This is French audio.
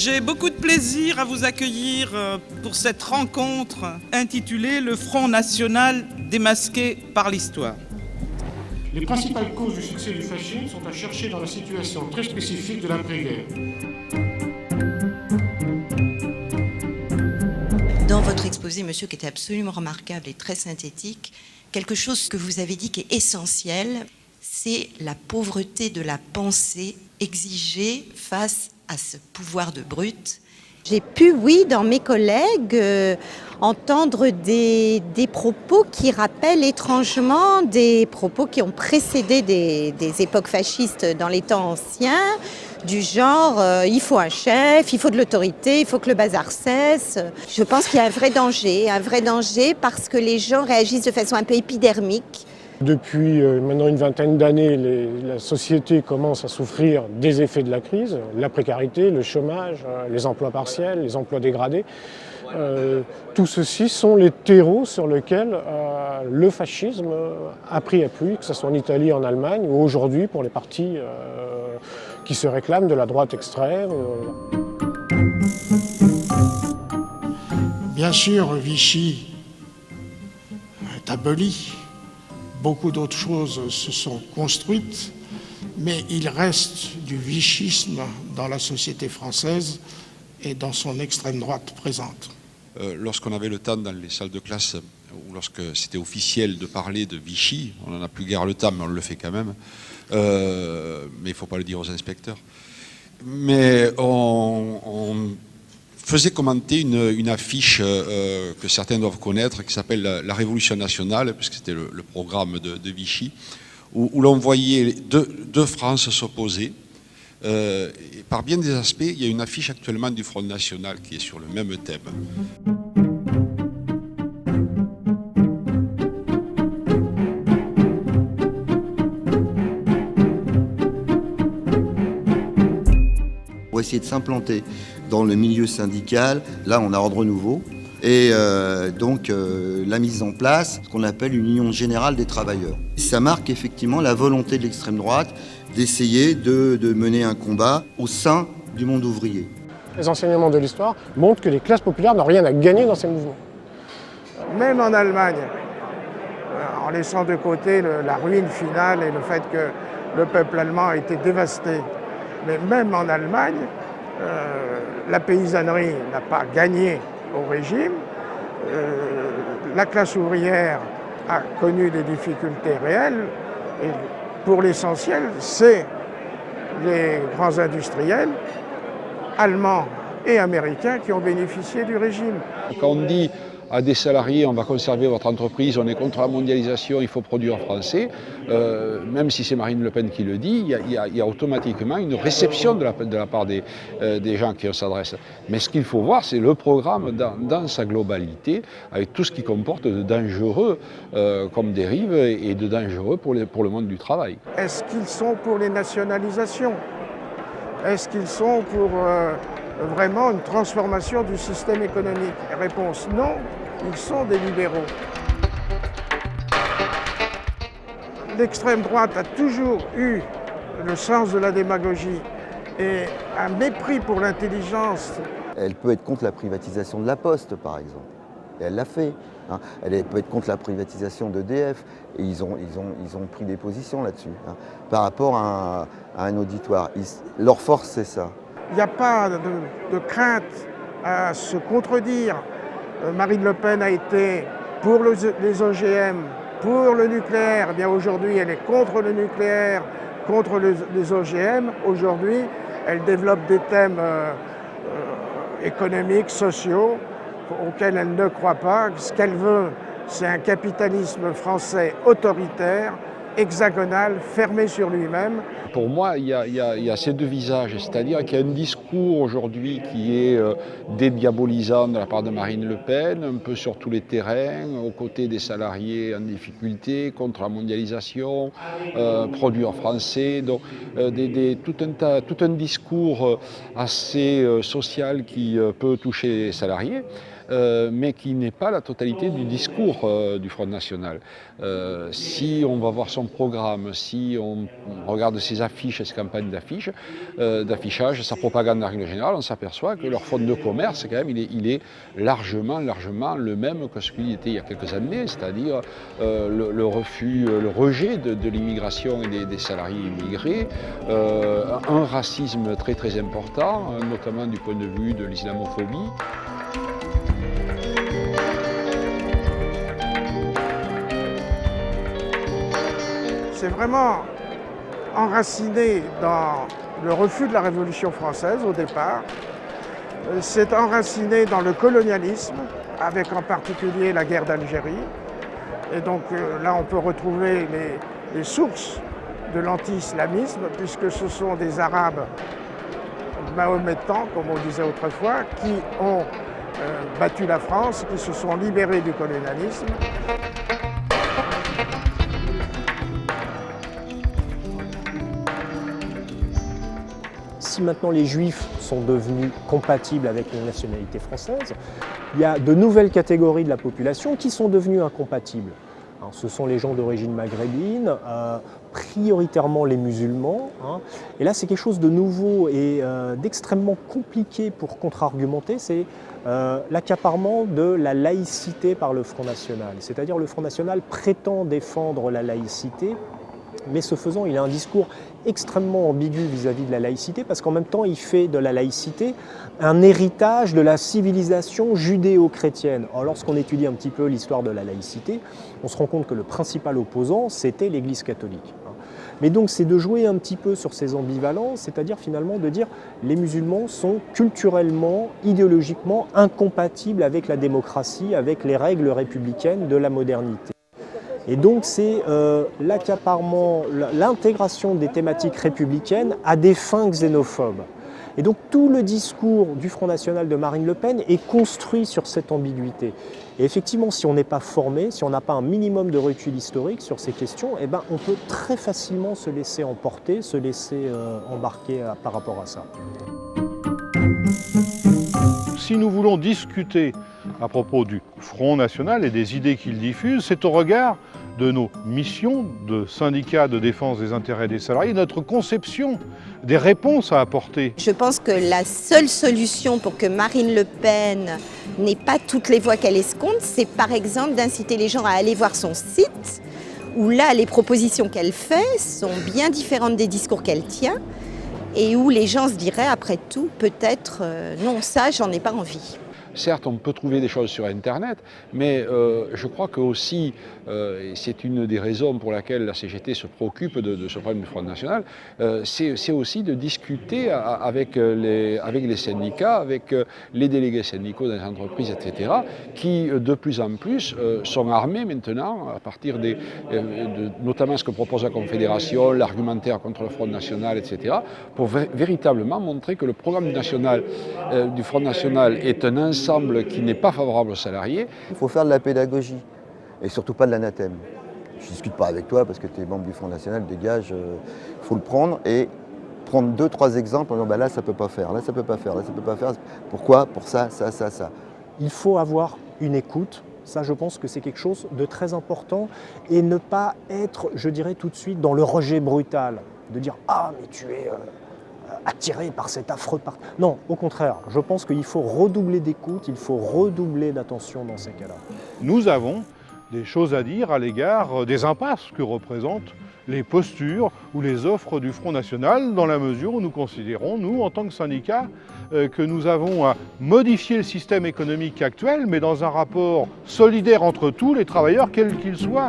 J'ai beaucoup de plaisir à vous accueillir pour cette rencontre intitulée « Le Front National démasqué par l'Histoire ». Les principales causes du succès du fascisme sont à chercher dans la situation très spécifique de l'après-guerre. Dans votre exposé, monsieur, qui était absolument remarquable et très synthétique, quelque chose que vous avez dit qui est essentiel, c'est la pauvreté de la pensée exigée face à ce pouvoir de brute. J'ai pu, oui, dans mes collègues, entendre des propos qui rappellent étrangement des propos qui ont précédé des époques fascistes dans les temps anciens, du genre il faut un chef, il faut de l'autorité, il faut que le bazar cesse. Je pense qu'il y a un vrai danger parce que les gens réagissent de façon un peu épidermique. Depuis maintenant une vingtaine d'années, la société commence à souffrir des effets de la crise, la précarité, le chômage, les emplois partiels, les emplois dégradés. Tout ceci sont les terreaux sur lesquels le fascisme a pris appui, que ce soit en Italie, en Allemagne ou aujourd'hui pour les partis qui se réclament de la droite extrême. Bien sûr, Vichy est aboli. Beaucoup d'autres choses se sont construites, mais il reste du vichisme dans la société française et dans son extrême droite présente. Lorsqu'on avait le temps dans les salles de classe, ou lorsque c'était officiel de parler de Vichy, on n'en a plus guère le temps, mais on le fait quand même, mais il ne faut pas le dire aux inspecteurs. Mais on faisait commenter une affiche que certains doivent connaître, qui s'appelle La Révolution nationale, puisque c'était le programme de Vichy, où l'on voyait deux France s'opposer. Et par bien des aspects, il y a une affiche actuellement du Front National qui est sur le même thème. Pour essayer de s'implanter dans le milieu syndical, là on a Ordre Nouveau, et donc la mise en place, ce qu'on appelle une union générale des travailleurs. Ça marque effectivement la volonté de l'extrême droite d'essayer de mener un combat au sein du monde ouvrier. Les enseignements de l'histoire montrent que les classes populaires n'ont rien à gagner dans ces mouvements. Même en Allemagne, en laissant de côté la ruine finale et le fait que le peuple allemand a été dévasté, mais même en Allemagne, la paysannerie n'a pas gagné au régime. La classe ouvrière a connu des difficultés réelles. Et pour l'essentiel, c'est les grands industriels, allemands et américains, qui ont bénéficié du régime. Quand on dit à des salariés, on va conserver votre entreprise, on est contre la mondialisation, il faut produire français, même si c'est Marine Le Pen qui le dit, il y a automatiquement une réception de la part des gens qui s'adressent. Mais ce qu'il faut voir, c'est le programme dans sa globalité, avec tout ce qui comporte de dangereux comme dérive et de dangereux pour le monde du travail. Est-ce qu'ils sont pour les nationalisations? Est-ce qu'ils sont pour vraiment une transformation du système économique? Réponse non, ils sont des libéraux. L'extrême droite a toujours eu le sens de la démagogie et un mépris pour l'intelligence. Elle peut être contre la privatisation de la Poste, par exemple. Et elle l'a fait. Hein. Elle peut être contre la privatisation d'EDF. Et ils ont pris des positions là-dessus, hein, par rapport à un auditoire. Leur force, c'est ça. Il n'y a pas de crainte à se contredire. Marine Le Pen a été pour les OGM, pour le nucléaire. Eh bien aujourd'hui, elle est contre le nucléaire, contre les OGM. Aujourd'hui, elle développe des thèmes économiques, sociaux, auxquels elle ne croit pas. Ce qu'elle veut, c'est un capitalisme français autoritaire, hexagonal, fermé sur lui-même. Pour moi, il y a ces deux visages, c'est-à-dire qu'il y a un discours aujourd'hui qui est dédiabolisant de la part de Marine Le Pen, un peu sur tous les terrains, aux côtés des salariés en difficulté, contre la mondialisation, produire français, donc tout un discours assez social qui peut toucher les salariés. mais qui n'est pas la totalité du discours du Front National. Si on va voir son programme, si on regarde ses affiches, ses campagnes d'affichage, sa propagande en règle générale, on s'aperçoit que leur fonds de commerce, quand même, il est largement le même que ce qu'il était il y a quelques années, c'est-à-dire le rejet de l'immigration et des salariés immigrés, un racisme très très important, notamment du point de vue de l'islamophobie. C'est vraiment enraciné dans le refus de la Révolution française au départ. C'est enraciné dans le colonialisme, avec en particulier la guerre d'Algérie. Et donc là, on peut retrouver les sources de l'anti-islamisme, puisque ce sont des Arabes mahométans, comme on disait autrefois, qui ont battu la France, qui se sont libérés du colonialisme. Si maintenant les Juifs sont devenus compatibles avec la nationalité française, il y a de nouvelles catégories de la population qui sont devenues incompatibles. Alors, ce sont les gens d'origine maghrébine, prioritairement les musulmans. Et là, c'est quelque chose de nouveau et d'extrêmement compliqué pour contre-argumenter, c'est l'accaparement de la laïcité par le Front National. C'est-à-dire le Front National prétend défendre la laïcité, mais ce faisant, il a un discours extrêmement ambigu vis-à-vis de la laïcité, parce qu'en même temps, il fait de la laïcité un héritage de la civilisation judéo-chrétienne. Alors, lorsqu'on étudie un petit peu l'histoire de la laïcité, on se rend compte que le principal opposant, c'était l'Église catholique. Mais donc, c'est de jouer un petit peu sur ces ambivalences, c'est-à-dire finalement de dire que les musulmans sont culturellement, idéologiquement incompatibles avec la démocratie, avec les règles républicaines de la modernité. Et donc c'est l'accaparement, l'intégration des thématiques républicaines à des fins xénophobes. Et donc tout le discours du Front National de Marine Le Pen est construit sur cette ambiguïté. Et effectivement, si on n'est pas formé, si on n'a pas un minimum de recul historique sur ces questions, eh ben, on peut très facilement se laisser emporter, se laisser embarquer par rapport à ça. Si nous voulons discuter à propos du Front National et des idées qu'il diffuse, c'est au regard de nos missions de syndicats de défense des intérêts des salariés, notre conception des réponses à apporter. Je pense que la seule solution pour que Marine Le Pen n'ait pas toutes les voix qu'elle escompte, c'est par exemple d'inciter les gens à aller voir son site, où là, les propositions qu'elle fait sont bien différentes des discours qu'elle tient, et où les gens se diraient, après tout, peut-être, non, ça, j'en ai pas envie. Certes, on peut trouver des choses sur Internet, mais je crois que aussi, et c'est une des raisons pour laquelle la CGT se préoccupe de ce problème du Front National, c'est aussi de discuter avec les syndicats, avec les délégués syndicaux dans les entreprises, etc., qui de plus en plus sont armés maintenant, à partir de notamment ce que propose la Confédération, l'argumentaire contre le Front National, etc., pour véritablement montrer que le programme du Front National est un ensemble qui n'est pas favorable aux salariés. Il faut faire de la pédagogie et surtout pas de l'anathème. Je ne discute pas avec toi parce que tu es membre du Front National, dégage, il faut le prendre et prendre 2-3 exemples en disant bah là ça ne peut pas faire, là ça ne peut pas faire, là ça ne peut pas faire. Pourquoi? Pour ça, ça, ça, ça. Il faut avoir une écoute. Ça, je pense que c'est quelque chose de très important et ne pas être, je dirais tout de suite, dans le rejet brutal, de dire « Ah, mais tu es attiré par cet affreux parti ». Non, au contraire, je pense qu'il faut redoubler d'écoute, il faut redoubler d'attention dans ces cas-là. Nous avons des choses à dire à l'égard des impasses que représentent les postures ou les offres du Front National, dans la mesure où nous considérons, nous, en tant que syndicats, que nous avons à modifier le système économique actuel, mais dans un rapport solidaire entre tous les travailleurs, quels qu'ils soient.